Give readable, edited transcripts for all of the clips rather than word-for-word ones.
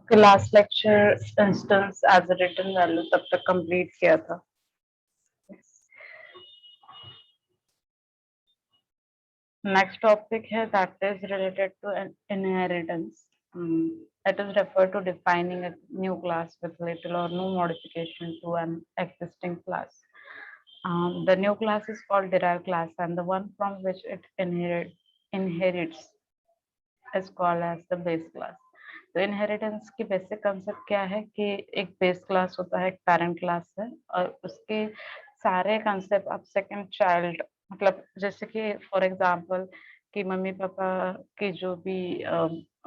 Class lecture instance as a return value तब तक complete किया था। नेक्स्ट टॉपिक है that is related to inheritance. It is referred to defining a new class with little or no modification to an existing class. The new class is called derived class, and the one from which it inherits is called as the base class. तो inheritance की basic concept क्या है कि एक base class होता है, एक parent class है, और उसके सारे कंसेप्ट अब सेकंड चाइल्ड, मतलब जैसे कि फॉर एग्जांपल कि मम्मी पापा की जो भी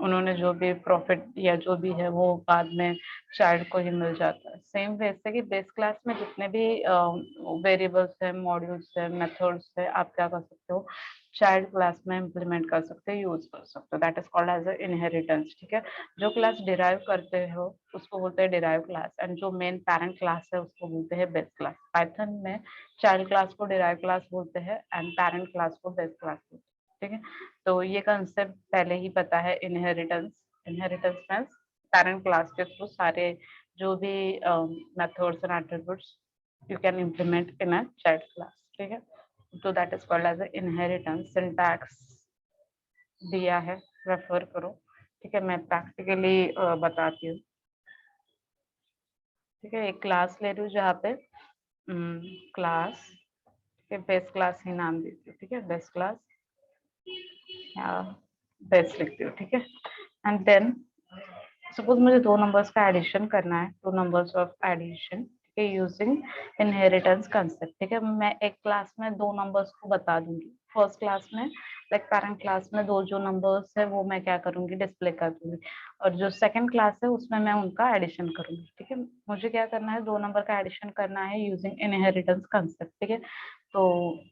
उन्होंने जो भी प्रॉफिट या जो भी है वो बाद में चाइल्ड को ही मिल जाता है। सेम वैसे कि बेस क्लास में जितने भी वेरिएबल्स है, मॉड्यूल्स है, मेथड्स है, आप क्या कर सकते हो, चाइल्ड क्लास में इम्प्लीमेंट कर सकते हो, यूज कर सकते हो। That is called as a inheritance. ठीक है, जो क्लास डिराइव करते हो उसको बोलते हैं डिराइव क्लास, एंड जो मेन पेरेंट क्लास है उसको बोलते हैं बेस क्लास. पाइथन में चाइल्ड क्लास को डिराइव क्लास बोलते हैं एंड पेरेंट क्लास को बेस क्लास बोलते हैं. ठीक है, तो ये कंसेप्ट पहले ही पता है. Inheritance, inheritance means parent class के थ्रू सारे जो भी methods and attributes you can implement in a child class. ठीक है, तो that is called as inheritance. Syntax दिया है, रेफर करो. ठीक है, मैं प्रैक्टिकली बताती हूँ. ठीक है, एक क्लास ले रही हूँ जहाँ पे क्लास के बेस क्लास ही नाम देती हूँ. ठीक है, बेस क्लास या बेस लिखती हूँ. ठीक है, एंड देन सपोज मुझे दो नंबर्स का एडिशन करना है, टू नंबर्स ऑफ एडिशन. ठीक है, यूजिंग इनहेरिटेंस कंसेप्ट. ठीक है, मैं एक क्लास में दो नंबर्स को बता दूंगी. फर्स्ट क्लास में लाइक पेरेंट क्लास में दो जो नंबर्स है वो मैं क्या करूंगी, डिस्प्ले कर दूंगी, और जो सेकंड क्लास है उसमें मैं उनका एडिशन करूंगी. ठीक है, मुझे क्या करना है, दो नंबर का एडिशन करना है यूजिंग इनहेरिटेंस कंसेप्ट. ठीक है, तो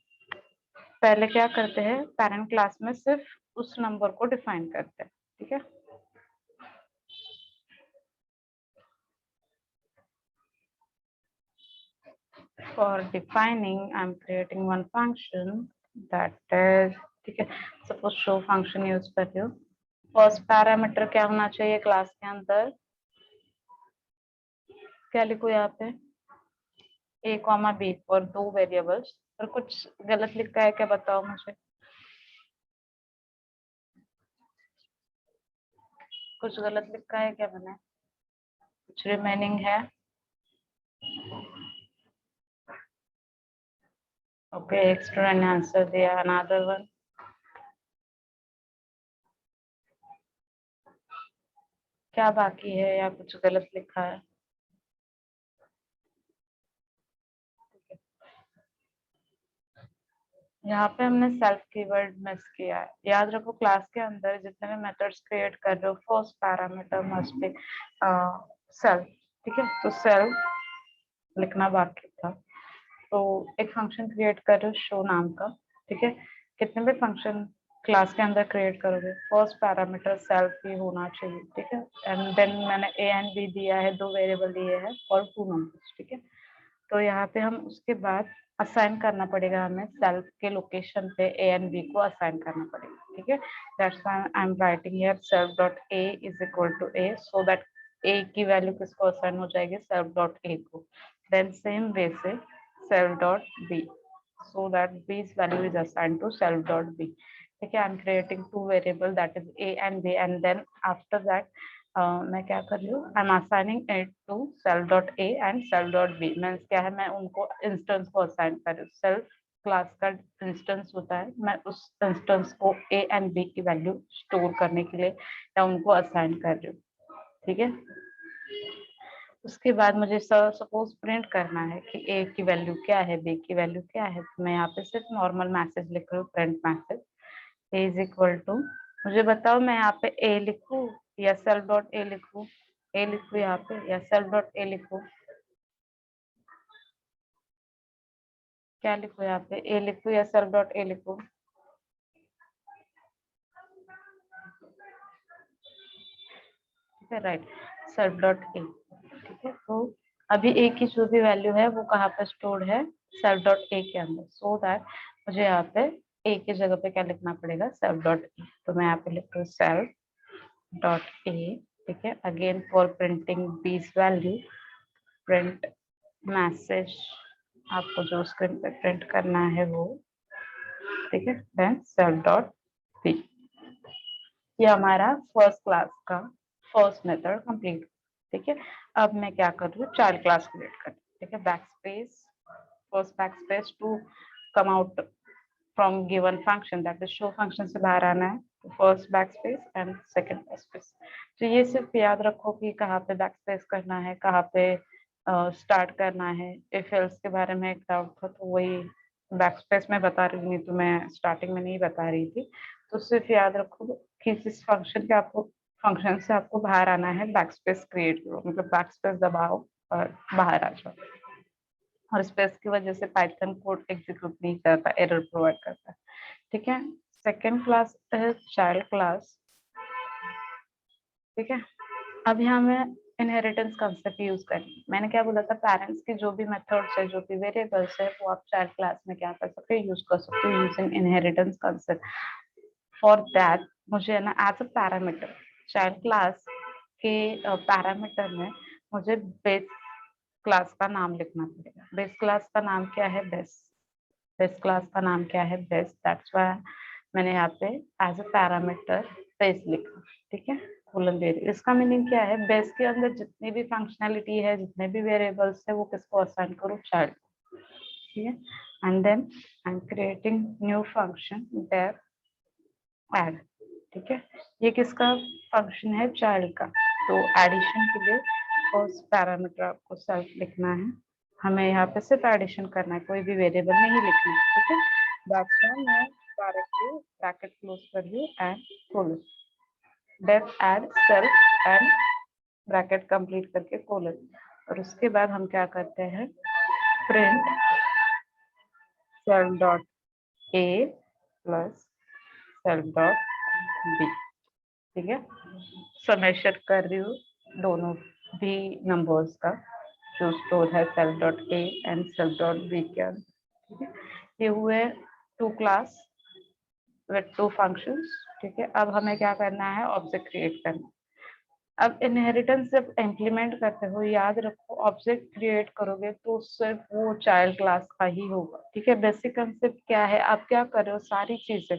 पहले क्या करते हैं, पेरेंट क्लास में सिर्फ उस नंबर को डिफाइन करते हैं. ठीक है, for defining, I'm creating one function that is, ठीक है, suppose show function यूज कर रही हो. फर्स्ट पैरामीटर क्या होना चाहिए क्लास के अंदर, क्या लिखो यहाँ पे, a कॉमा b और दो वेरिएबल्स. और कुछ गलत लिखा है क्या, बताओ मुझे. कुछ गलत लिखा है क्या मैंने, कुछ रिमेनिंग है. ओके, एक स्टूडेंट ने आंसर दिया, अनदर वन. क्या बाकी है या कुछ गलत लिखा है. यहाँ पे हमने सेल्फ कीवर्ड मिस किया है. याद रखो, क्लास के अंदर जितने भी मेथड्स क्रिएट कर रहे हो, first parameter must be self. ठीक है, तो सेल्फ लिखना बाकी था. तो एक फंक्शन क्रिएट कर रहे हो शो नाम का. ठीक है, कितने भी फंक्शन क्लास के अंदर क्रिएट करोगे, फर्स्ट पैरामीटर सेल्फ ही होना चाहिए. ठीक है, एंड देन मैंने ए एंड बी दिया है, दो वेरिएबल दिए हैं और टू नंबर्स. ठीक है, तो यहाँ पे हम उसके बाद असाइन करना पड़ेगा, हमें सेल्फ के लोकेशन पे ए एंड बी को असाइन करना पड़ेगा. ठीक है, that's why I am writing here self dot A is equal to A, so that A की वैल्यू किसको असाइन हो जाएगी, सेल्फ डॉट ए को. देन सेम वे से self dot b, so that b's value is assigned to self dot b. ठीक है, I'm creating two variable that is a and b, and then after that मैं क्या कर रही हूँ, I'm assigning it to self dot a and self dot b. Means क्या है, मैं उनको इंस्टेंस को असाइन कर रही हूँ. सेल्फ क्लास का इंस्टेंस होता है, मैं उस इंस्टेंस को a and b की वैल्यू स्टोर करने के लिए या उनको असाइन कर रही हूँ. ठीक है, उसके बाद मुझे सपोज प्रिंट करना है कि ए की वैल्यू क्या है, बी की वैल्यू क्या है, तो मैं यहाँ पे सिर्फ नॉर्मल मैसेज लिख रही हूँ, print message a is equal to. मुझे बताओ, मैं यहाँ पे ए लिखूँ या सेल्फ डॉट ए लिखूँ, ए लिखूँ यहाँ पे या सेल्फ डॉट ए लिखूँ, क्या लिखूँ यहाँ पे, ए लिखूँ या सेल्फ डॉट ए लिखूँ. ठीक है, राइट, सेल्फ डॉट ए. ठीक है, तो अभी ए की जो भी वैल्यू है वो कहाँ पे स्टोर्ड है, सेल्फ डॉट ए के अंदर. सो दैट मुझे यहाँ पे ए की जगह पे क्या लिखना पड़ेगा, सेल्फ डॉट ए. तो मैं यहाँ पे लिख रही हूँ सेल्फ डॉट ए ठीक है। अगेन फॉर प्रिंटिंग बीस वैल्यू, प्रिंट मैसेज, आपको जो स्क्रीन पे प्रिंट करना है वो, ठीक है। देन सेल्फ डॉट पी, ये हमारा फर्स्ट क्लास का फर्स्ट मेथड कंप्लीट, ठीक है। अब मैं क्या कर रही हूँ, चाइल्ड क्लास क्रिएट कर, ठीक है। Backspace, first backspace to come out from given function, that is show function से बाहर आना है, तो first backspace and second backspace. तो ये सिर्फ याद रखो कि कहाँ पे बैकस्पेस करना है, कहाँ पे स्टार्ट करना है। इफ एल्स के बारे में एक डाउट था तो वही बैकस्पेस में बता रही, नहीं तो मैं स्टार्टिंग में नहीं बता रही थी। तो सिर्फ याद रखो कि जिस फंक्शन के आपको फंक्शन से आपको बाहर आना है, बैकस्पेस क्रिएट करो, मतलब बैकस्पेस दबाओ और बाहर आ जाओ। और स्पेस की वजह से पाइथन कोड एग्जीक्यूट नहीं करता, एरर प्रोवाइड करता है, ठीक है। सेकेंड क्लास है चाइल्ड क्लास, ठीक है। अब यहाँ मैं इनहेरिटेंस कंसेप्ट यूज करेंगे। मैंने क्या बोला था, पेरेंट्स के जो भी मेथड्स है, जो भी वेरिएबल्स है, वो आप चाइल्ड क्लास में क्या कर सकते हैं, यूज कर सकते हो using inheritance concept. For that मुझे है ना, as a parameter child class के पैरामीटर में मुझे बेस क्लास का नाम लिखना पड़ेगा। बेस क्लास का नाम क्या है, बेस। बेस क्लास का नाम क्या है, बेस। दैट्स व्हाई मैंने यहाँ पे एज अ पैरामीटर बेस लिखा, ठीक है। कोलन दे रही, इसका मीनिंग क्या है, बेस के अंदर जितनी भी फंक्शनैलिटी है, जितने भी वेरिएबल्स है, वो किसको असाइन करो, चाइल्ड, ठीक है। And then I am creating new function def add, ठीक है। ये किसका फंक्शन है, चाइल्ड का। तो एडिशन के लिए फर्स्ट पैरामीटर आपको सेल्फ लिखना है, हमें यहाँ पे सिर्फ एडिशन करना है, कोई भी वेरिएबल नहीं लिखना है, ठीक है। दैट्स व्हाई मैं डायरेक्टली ब्रैकेट क्लोज कर रही and colon, def add self and bracket complete करके कोलन। और उसके बाद हम क्या करते हैं, print self dot a plus self dot b, ठीक है। समेशन कर रही हूँ दोनों भी नंबर्स का, जो स्टोर है self dot a and self dot b के अंदर, ठीक है। ये हुए two class with two functions, ठीक है। अब हमें क्या करना है, ऑब्जेक्ट क्रिएट करना। अब इनहेरिटेंस जब इम्प्लीमेंट करते हो, याद रखो ऑब्जेक्ट क्रिएट करोगे तो सिर्फ वो चाइल्ड क्लास का ही होगा, ठीक है। बेसिक कंसेप्ट क्या है, आप क्या कर रहे हो, सारी चीजें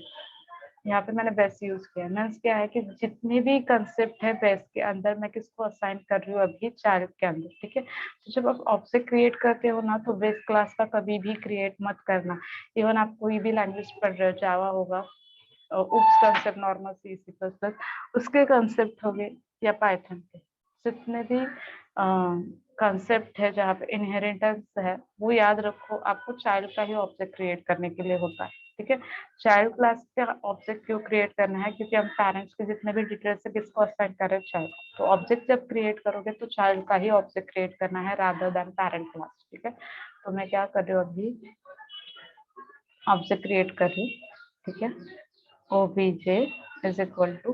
यहाँ पे मैंने बेस यूज किया। मीन्स क्या है कि जितने भी कंसेप्ट है बेस के अंदर, मैं किसको असाइन कर रही हूँ अभी, चाइल्ड के अंदर, ठीक है। तो जब आप ऑब्जेक्ट क्रिएट करते हो ना, तो बेस क्लास का कभी भी क्रिएट मत करना। इवन आप कोई भी लैंग्वेज पढ़ रहे हो, जावा होगा, उप्स कंसेप्ट, नॉर्मल सी सी प्लस प्लस, उसके कंसेप्ट हो गए, या पाइथन के जितने भी कंसेप्ट है जहाँ पे इनहेरिटेंस है, वो याद रखो आपको चाइल्ड का ही ऑब्जेक्ट क्रिएट करने के लिए होता है, ठीक है। चाइल्ड क्लास का ऑब्जेक्ट क्यों क्रिएट करना है, क्योंकि हम पेरेंट्स के जितने भी डिटेल्स है किसको असाइन कर रहे हैं, चाइल्ड। तो ऑब्जेक्ट जब क्रिएट करोगे तो चाइल्ड का ही ऑब्जेक्ट क्रिएट करना है, रादर देन पेरेंट क्लास, ठीक है। तो मैं क्या कर रही हूँ, अभी ऑब्जेक्ट क्रिएट कर रही हूँ, ठीक है। obj इज इक्वल टू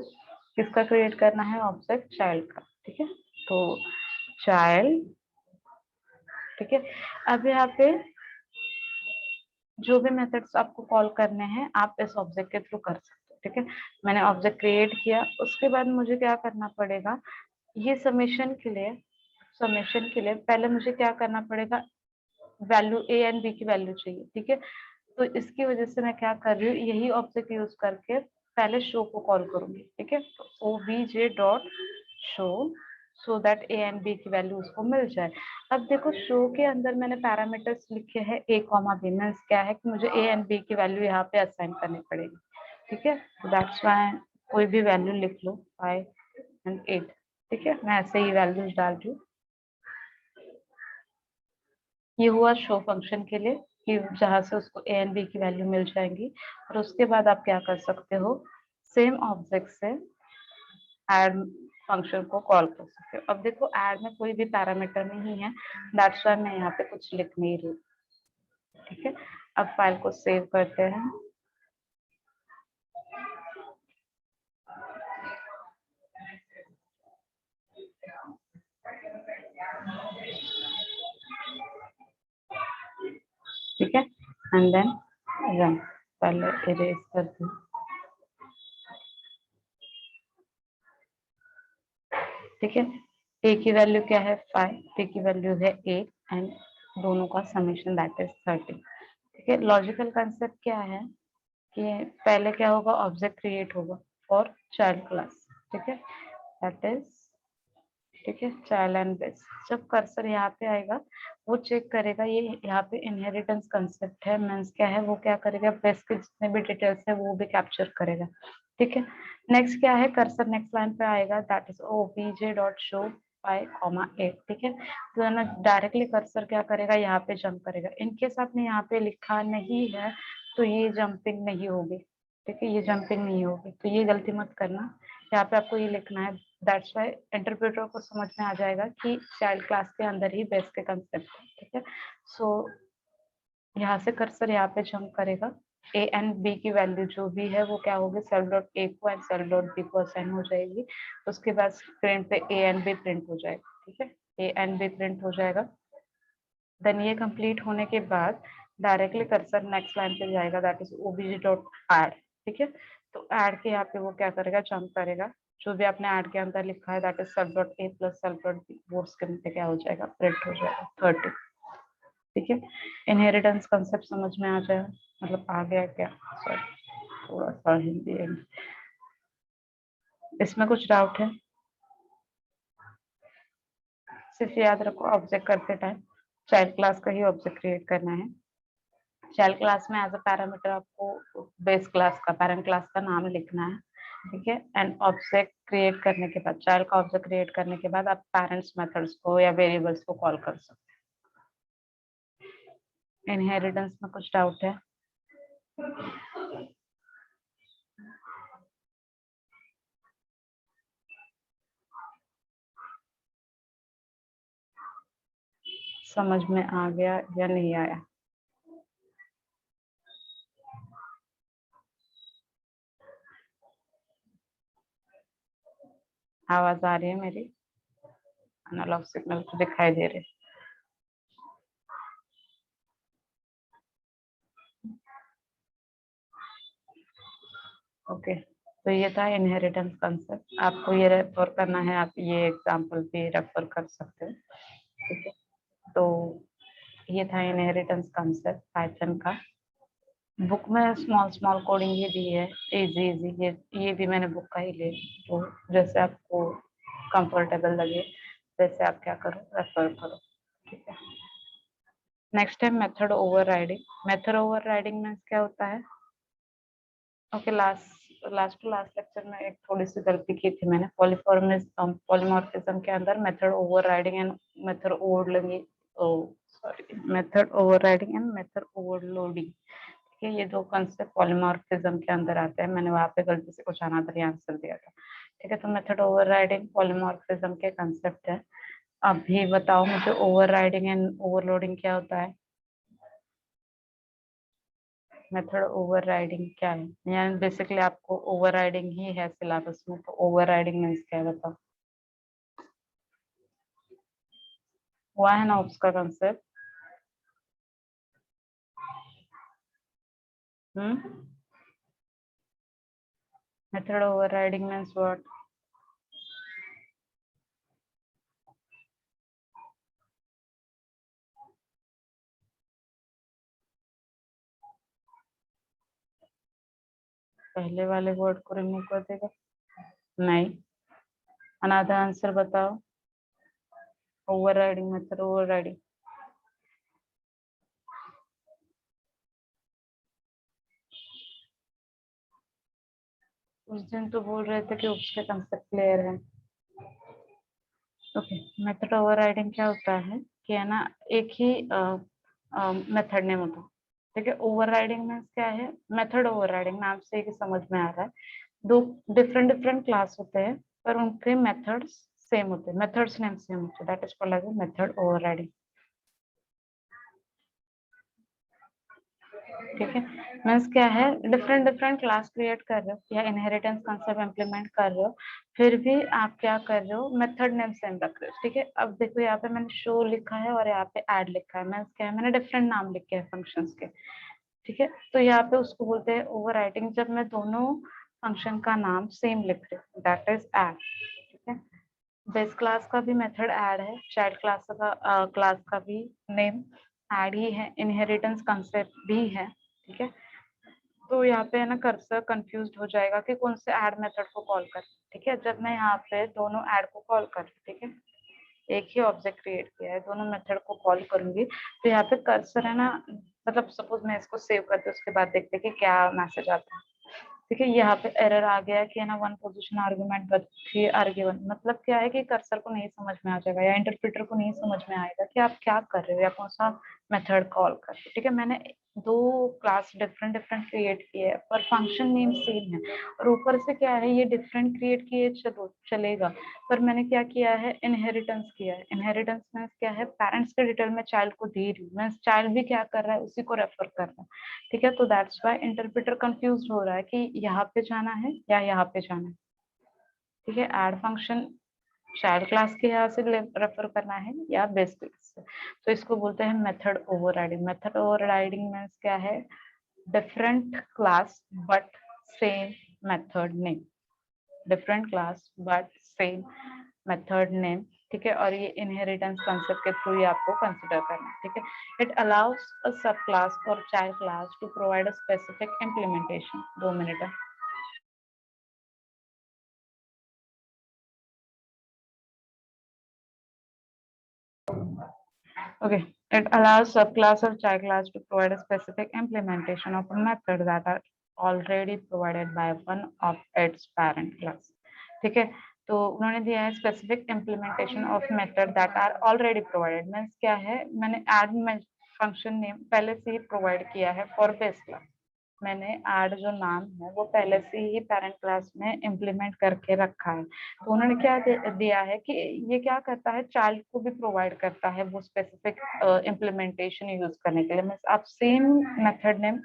किसका क्रिएट करना है, ऑब्जेक्ट चाइल्ड का, ठीक है। तो चाइल्ड, ठीक है। अब यहाँ पे जो भी मेथड्स आपको कॉल करने हैं, आप इस ऑब्जेक्ट के थ्रू कर सकते हो, ठीक है। मैंने ऑब्जेक्ट क्रिएट किया, उसके बाद मुझे क्या करना पड़ेगा, ये समेशन के लिए पहले मुझे क्या करना पड़ेगा, वैल्यू ए एंड बी की वैल्यू चाहिए, ठीक है। तो इसकी वजह से मैं क्या कर रही हूँ, यही ऑब्जेक्ट यूज करके पहले शो को कॉल करूंगी, ठीक है। तो obj dot show, so that a and b की वैल्यू उसको मिल जाए। अब देखो शो के अंदर मैंने पैरामीटर्स लिखे हैं ए कॉमा बी, मीन्स क्या है कि मुझे ए एंड बी की वैल्यू यहाँ पे असाइन करनी पड़ेगी, ठीक है। दैट्स व्हाई कोई भी वैल्यू लिख लो, 5 एंड 8, ठीक है। मैं ऐसे ही वैल्यूज डाल रही हूँ। ये हुआ शो फंक्शन के लिए, कि जहां से उसको ए एंड बी की वैल्यू मिल जाएंगी। और उसके बाद आप क्या कर सकते हो, सेम ऑब्जेक्ट से ऐड फंक्शन को कॉल कर सकते हो। अब देखो ऐड में कोई भी पैरामीटर नहीं है, दैट्स व्हाई मैं यहाँ पे कुछ लिख नहीं रही, ठीक है। अब फाइल को सेव करते हैं। ठीक है, एंड देन रन। पहले इरेज कर दूं, ठीक है। ए की वैल्यू क्या है 5, बी की वैल्यू है 8 एंड दोनों का समेशन दैट इज 30। ठीक है। लॉजिकल कंसेप्ट क्या है कि पहले क्या होगा, ऑब्जेक्ट क्रिएट होगा फॉर चाइल्ड क्लास। ठीक है, दैट इज, ठीक है, चाइल्ड एंड बेस। जब कर्सर यहाँ पे आएगा वो चेक करेगा, ये यहाँ पे इनहेरिटेंस कंसेप्ट है, मीन्स क्या है, वो क्या करेगा, बेस के जितने भी डिटेल्स है वो भी कैप्चर करेगा। ठीक है। नेक्स्ट क्या है, कर्सर नेक्स्ट लाइन पे आएगा, दैट इज obj.show 5, 8। ठीक है, तो है ना, डायरेक्टली कर्सर क्या करेगा, यहाँ पे जंप करेगा। इनकेस आपने यहाँ पे लिखा नहीं है तो ये जंपिंग नहीं होगी। ठीक है, ये जंपिंग नहीं होगी, तो ये गलती मत करना। यहाँ पे आपको ये लिखना है, दैट्स वाई इंटरप्रेटर को समझ में आ जाएगा कि चाइल्ड क्लास के अंदर ही बेस के कंसेप्ट है। ठीक है, सो यहाँ से कर्सर यहाँ पे जंप करेगा, ए एंड बी की वैल्यू जो भी है वो क्या होगी, सेल्फ डॉट ए को एंड सेल्फ डॉट बी को असाइन हो जाएगी। उसके बाद स्क्रीन पे ए एंड बी प्रिंट हो जाएगा। ठीक है, ए एंड बी प्रिंट हो जाएगा। देन ये कंप्लीट होने के बाद डायरेक्टली कर्सर नेक्स्ट लाइन पे जाएगा, that is obj dot add. ठीक है, तो ऐड के यहाँ पे वो क्या करेगा, जंप करेगा, जो भी आपने ऐड के अंदर लिखा है that is self dot a plus self dot b, वो स्क्रीन पे क्या हो जाएगा, प्रिंट हो जाएगा 30। ठीक है, इनहेरिटेंस कंसेप्ट समझ में आ जाए, मतलब आ गया क्या, सॉरी थोड़ा सा हिंदी है, इसमें कुछ डाउट है? सिर्फ याद रखो, ऑब्जेक्ट करते टाइम चाइल्ड क्लास का ही ऑब्जेक्ट क्रिएट करना है। चाइल्ड क्लास में एज अ पैरामीटर आपको बेस क्लास का, पेरेंट क्लास का नाम लिखना है। ठीक है, एंड ऑब्जेक्ट क्रिएट करने के बाद, चाइल्ड का ऑब्जेक्ट क्रिएट करने के बाद आप पेरेंट्स मेथड्स को या वेरिएबल्स को कॉल कर सकते हैं। इनहेरिटेंस में कुछ डाउट है? समझ में आ गया या नहीं आया? आवाज आ रही है मेरी? एनालॉग सिग्नल तो दिखाई दे रहे? ओके, तो ये था इनहेरिटेंस कंसेप्ट। आपको ये रेफर करना है, आप ये एग्जांपल भी रेफर कर सकते हो। ठीक है, तो ये था इनहेरिटेंस कंसेप्ट पाइथन का। बुक में स्मॉल स्मॉल कोडिंग ये दी है, इजी इजी, ये भी मैंने बुक का ही ले, तो जैसे आपको कंफर्टेबल लगे वैसे आप क्या करो, रेफर करो। ठीक है, नेक्स्ट है मेथड ओवरराइडिंग। मेथड ओवरराइडिंग में क्या होता है? Okay, last to last lecture में एक थोड़ी सी गलती की थी मैंने, पॉलीमॉर्फिज्म के अंदर method overriding and method overloading, sorry, method overriding and method overloading. ठीक है, ये दो कंसेप्ट पॉलीमॉर्फिज्म के अंदर आते हैं, मैंने वहां पे गलती से कुछ अनादर आंसर दिया था। ठीक है, तो मेथड ओवरराइडिंग पॉलीमॉर्फिज्म के कंसेप्ट है। अभी बताओ मुझे, ओवरराइडिंग एंड ओवरलोडिंग क्या होता है? मेथड ओवरराइडिंग क्या है? यानी बेसिकली आपको ओवरराइडिंग ही है सिलेबस में, तो ओवरराइडिंग मीन्स क्या है बताओ? हुआ है ना उसका concept? Method overriding means what? पहले वाले वर्ड को रिमूव कर देगा? नहीं, अनदर आंसर बताओ। Overriding, method overriding. उस दिन तो बोल रहे थे कि उसके कंसेप्ट क्लियर है। ओके, मेथड ओवरराइडिंग क्या होता है कि है ना, एक ही मेथड नेम होता है। ठीक है, ओवरराइडिंग में क्या है, मेथड ओवरराइडिंग नाम से ही समझ में आ रहा है, दो डिफरेंट डिफरेंट क्लास होते हैं पर उनके मेथड्स सेम होते हैं, मेथड्स नेम सेम होते हैं, that is called as method overriding. ठीक है, मीन्स क्या है, डिफरेंट डिफरेंट क्लास क्रिएट कर रहे हो या इनहेरिटेंस कंसेप्ट इम्प्लीमेंट कर रहे हो, फिर भी आप क्या कर रहे हो, मेथड नेम सेम रख रहे हो। ठीक है, अब देखो यहाँ पे मैंने शो लिखा है और यहाँ पे ऐड लिखा है, मीन्स क्या है, मैंने डिफरेंट नाम लिखे हैं फंक्शंस के। ठीक है, तो यहाँ पे उसको बोलते हैं ओवरराइटिंग, जब मैं दोनों फंक्शन का नाम सेम लिख रही हूँ, दैट इज ऐड। ठीक है, बेस क्लास का भी मेथड ऐड है, चाइल्ड क्लास का भी नेम ऐड ही है, इनहेरिटेंस कंसेप्ट भी है। ठीक है, तो यहाँ पे है ना कर्सर कंफ्यूज हो जाएगा कि कौन से ऐड मेथड को कॉल कर। ठीक है, जब मैं यहाँ पे दोनों ऐड को कॉल कर, ठीक है, एक ही ऑब्जेक्ट क्रिएट किया है, दोनों मेथड को कॉल करूंगी, तो यहाँ पे कर्सर है ना, मतलब सपोज मैं इसको सेव करती हूँ, उसके बाद देखते हैं कि क्या मैसेज आता है। ठीक है, यहाँ पे एरर आ गया कि है ना one position argument but 3 argument, मतलब क्या है कि कर्सर को नहीं समझ में आ जाएगा या इंटरप्रेटर को नहीं समझ में आएगा कि आप क्या कर रहे हो या कौन सा मेथड कॉल कर रहे हो। ठीक है, मैंने दो क्लास डिफरेंट डिफरेंट क्रिएट किए हैं पर फंक्शन नेम सेम है, और ऊपर से क्या है ये डिफरेंट क्रिएट किए चलेगा, पर मैंने क्या किया है, इनहेरिटेंस किया है। इनहेरिटेंस मीन्स क्या है, पेरेंट्स के डिटेल में चाइल्ड को दे रही हूँ, मीन्स चाइल्ड भी क्या कर रहा है उसी को रेफर कर रहा है। ठीक है, तो दैट्स व्हाई इंटरप्रेटर कंफ्यूज हो रहा है कि यहाँ पे जाना है या यहाँ पे जाना है। ठीक है, ऐड फंक्शन चाइल्ड क्लास के यहाँ से रेफर करना है या बेस क्लास से, तो इसको बोलते हैं method overriding. Method overriding means क्या है, different class but same method name, different class but same method name. ठीक है, और ये इनहेरिटेंस कंसेप्ट के थ्रू ही आपको कंसिडर करना है। ठीक है, it allow us a sub class और child class to provide a specific implementation. 2 minute है। Okay, it allows subclass or child class to provide a specific implementation of a method that are already provided by one of its parent class. ठीक है, तो उन्होंने दिया है specific implementation of method that are already provided. Means क्या है, मैंने add function name पहले से ही प्रोवाइड किया है फॉर बेस क्लास, मैंने ऐड जो नाम है वो पहले से ही पेरेंट क्लास में इम्प्लीमेंट करके रखा है। तो उन्होंने क्या दिया है कि ये क्या करता है, चाइल्ड को भी प्रोवाइड करता है वो स्पेसिफिक इम्प्लीमेंटेशन यूज करने के लिए। मीन्स आप same method name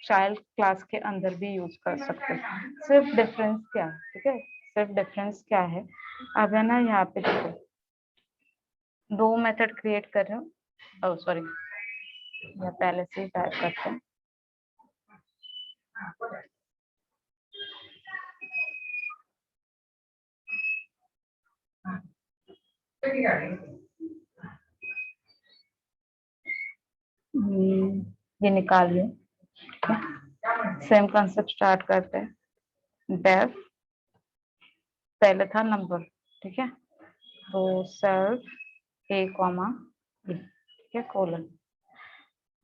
child class के अंदर भी यूज कर सकते हैं। सिर्फ डिफरेंस क्या है, ठीक है, सिर्फ डिफरेंस क्या है, अब है ना यहाँ पे देखो, दो मेथड क्रिएट कर रहे हो, सॉरी या पहले से ही टाइप करते हैं। ये निकालिए। सेम कंसेप्ट स्टार्ट करते हैं। डेफ पहले था नंबर, ठीक है, तो सेल्फ ए कॉमा बी, ठीक है, कोलन,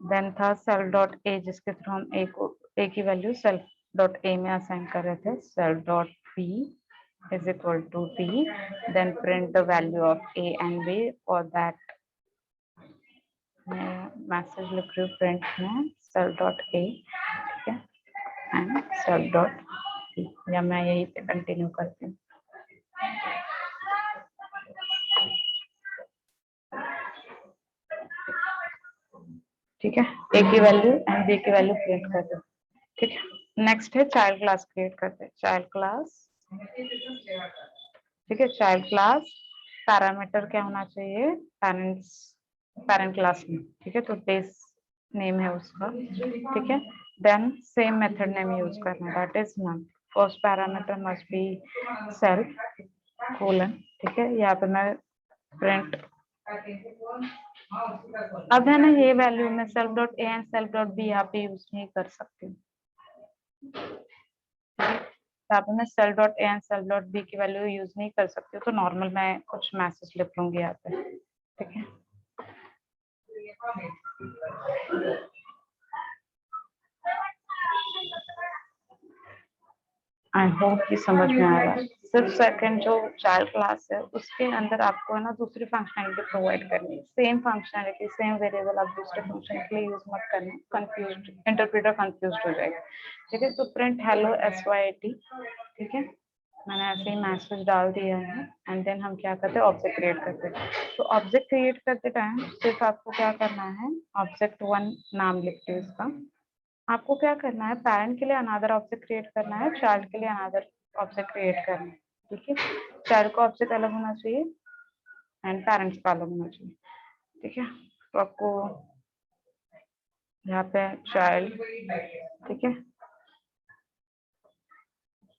देन था सेल्फ डॉट ए जिसके थ्रू हम ए की वैल्यू सेल्फ डॉट ए में असाइन कर रहे थे, self dot b is equal to t, then print the value of a and b. For that मैं मैसेज लिख रही हूँ प्रिंट में सेल्फ डॉट ए, ठीक है, एंड सेल्फ डॉट बी, या मैं यही पे कंटिन्यू करती हूँ। ठीक है, ए की वैल्यू एंड बी की वैल्यू प्रिंट कर दो। ठीक है, नेक्स्ट है चाइल्ड क्लास क्रिएट करते हैं। चाइल्ड क्लास, ठीक है, चाइल्ड क्लास पैरामीटर क्या होना चाहिए, पेरेंट क्लास में, ठीक है, तो बेस नेम है उसका, ठीक है, then same method name use करना है, that is none. First parameter must be self colon, ठीक है, यहाँ पे मैं प्रिंट, अब है ना ये वैल्यू में self dot a and self dot b यहाँ पे यूज नहीं कर सकती हूँ, यहाँ पे मैं self dot a and self dot b की वैल्यू यूज नहीं कर सकती हूँ, तो नॉर्मल मैं कुछ मैसेज लिख लूंगी यहाँ पे। ठीक है, आई होप कि समझ में आ रहा है। सिर्फ सेकंड जो चाइल्ड क्लास है उसके अंदर आपको है ना दूसरी फंक्शनैलिटी प्रोवाइड करनी है, सेम फंक्शनैलिटी सेम वेरिएबल आप दूसरे फंक्शन के लिए यूज मत करना, कंफ्यूज इंटरप्रेटर कंफ्यूज हो जाएगा। ठीक है, तो प्रिंट हेलो SYT, ठीक है, मैंने ऐसे ही मैसेज डाल दिया है, एंड देन हम क्या करते हैं, ऑब्जेक्ट क्रिएट करते हैं। तो ऑब्जेक्ट क्रिएट करते टाइम सिर्फ आपको क्या करना है, ऑब्जेक्ट 1 नाम लिखते हैं इसका, आपको क्या करना है, पेरेंट के लिए अनदर ऑब्जेक्ट क्रिएट करना है, चाइल्ड के लिए अनदर ऑब्जेक्ट क्रिएट करना है। ठीक है, चाइल्ड का ऑब्जेक्ट अलग होना चाहिए एंड पेरेंट्स का अलग होना चाहिए। ठीक है, तो आपको यहाँ पे चाइल्ड, ठीक है,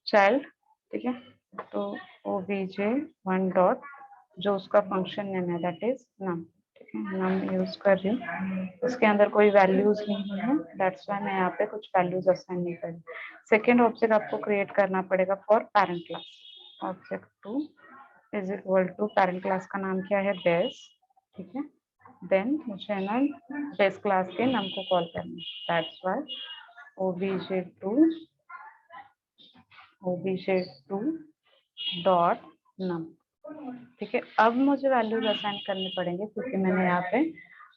चाइल्ड, ठीक है, तो obj1 डॉट जो उसका फंक्शन नेम है दैट इज नम। ठीक है, नम यूज कर रही हूँ, उसके अंदर कोई वैल्यूज नहीं है, दैट्स व्हाई मैं यहाँ पे कुछ वैल्यूज असाइन नहीं कर रही। सेकेंड ऑब्जेक्ट आपको क्रिएट करना पड़ेगा for parent class. Object 2 is equal to parent class का नाम क्या है, बेस। ठीक है, देन मुझे ना बेस क्लास के नम को कॉल करना है, दैट्स व्हाई obj2 डॉट नम। ठीक है, अब मुझे वैल्यूज असाइन करने पड़ेंगे क्योंकि मैंने यहाँ पे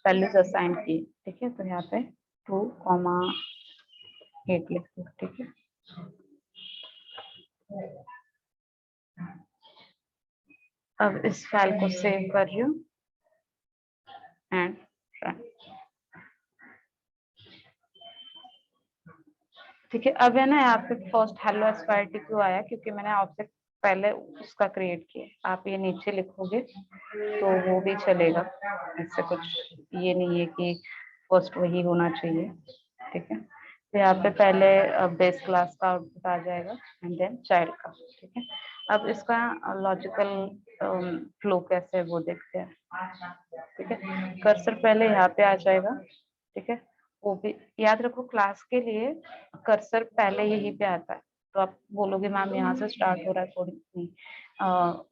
वैल्यूज असाइन की। ठीक है, तो यहाँ पे 2,8 लिख दो। ठीक है, अब इस फाइल को सेव कर रही हूँ एंड रन। ठीक है, अब है ना यहाँ पे फर्स्ट हेलो एसवाईटी क्यों आया, क्योंकि मैंने ऑब्जेक्ट पहले उसका क्रिएट किया। आप ये नीचे लिखोगे तो वो भी चलेगा, इससे कुछ ये नहीं है कि फर्स्ट वही होना चाहिए। ठीक है, तो यहाँ पे पहले बेस क्लास का आउटपुट आ जाएगा एंड देन चाइल्ड का। ठीक है, अब इसका लॉजिकल फ्लो कैसे है वो देखते हैं। ठीक है, कर्सर पहले यहाँ पे आ जाएगा। ठीक है, वो भी याद रखो, क्लास के लिए कर्सर पहले यहीं पे आता है। तो आप बोलोगे मैम यहाँ से स्टार्ट हो रहा है कोडिंग, नहीं।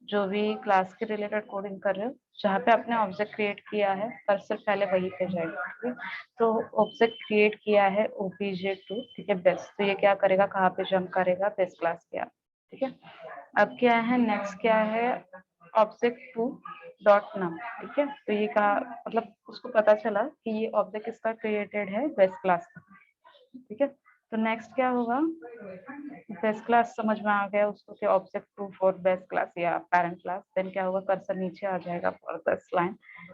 जो भी क्लास के रिलेटेड कोडिंग कर रहे हो, जहाँ पे आपने ऑब्जेक्ट क्रिएट किया है कर्सर पहले वहीं पे जाएगा। ठीक है, तो ऑब्जेक्ट क्रिएट किया है obj2। ठीक है, बेस, तो ये क्या करेगा, कहाँ पे जंप करेगा, बेस क्लास पे। ठीक है, अब क्या है, नेक्स्ट क्या है, ऑब्जेक्ट2 डॉट नम। ठीक है, तो ये कहा, मतलब उसको पता चला कि ये ऑब्जेक्ट इसका क्रिएटेड है बेस क्लास का। ठीक है, तो नेक्स्ट क्या होगा, बेस क्लास समझ में आ गया उसको कि ऑब्जेक्ट 2 फॉर बेस क्लास या पेरेंट क्लास। देन क्या होगा, कर्सर नीचे आ जाएगा फॉर दिस लाइन।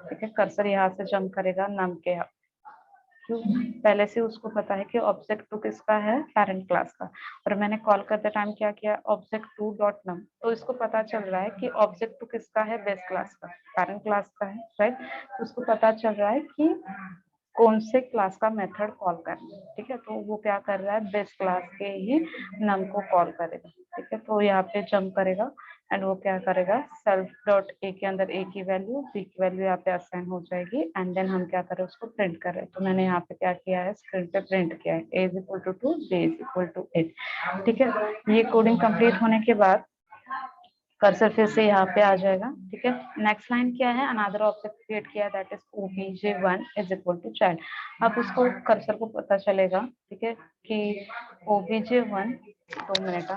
ठीक है, कर्सर यहाँ से जंप करेगा नम के, क्यों, पहले से उसको पता है कि ऑब्जेक्ट 2 किसका है, पेरेंट क्लास का। और मैंने कॉल करते टाइम क्या किया, ऑब्जेक्ट 2 डॉट नम, तो इसको पता चल रहा है कि ऑब्जेक्ट 2 किसका है, बेस क्लास का, पेरेंट क्लास का है, राइट। तो उसको पता चल रहा है कि कौन से क्लास का मेथड कॉल करना है। ठीक है, तो वो क्या कर रहा है, बेस क्लास के ही नम को कॉल करेगा। ठीक है, तो यहाँ पे जंप करेगा एंड वो क्या करेगा, सेल्फ डॉट ए के अंदर ए की वैल्यू, बी की वैल्यू यहाँ पे असाइन हो जाएगी एंड देन हम क्या करें, उसको प्रिंट करें। तो मैंने यहाँ पे क्या किया है, स्क्रीन पे प्रिंट किया है a is equal to 2, b is equal to 8। ठीक है, ये कोडिंग कंप्लीट होने के बाद कर्सर फिर से यहाँ पे आ जाएगा। ठीक है, नेक्स्ट लाइन क्या है, अनदर ऑब्जेक्ट क्रिएट किया that is obj1 is equal to child. अब उसको कर्सर को पता चलेगा, ठीक है, कि obj1, 2 मिनट,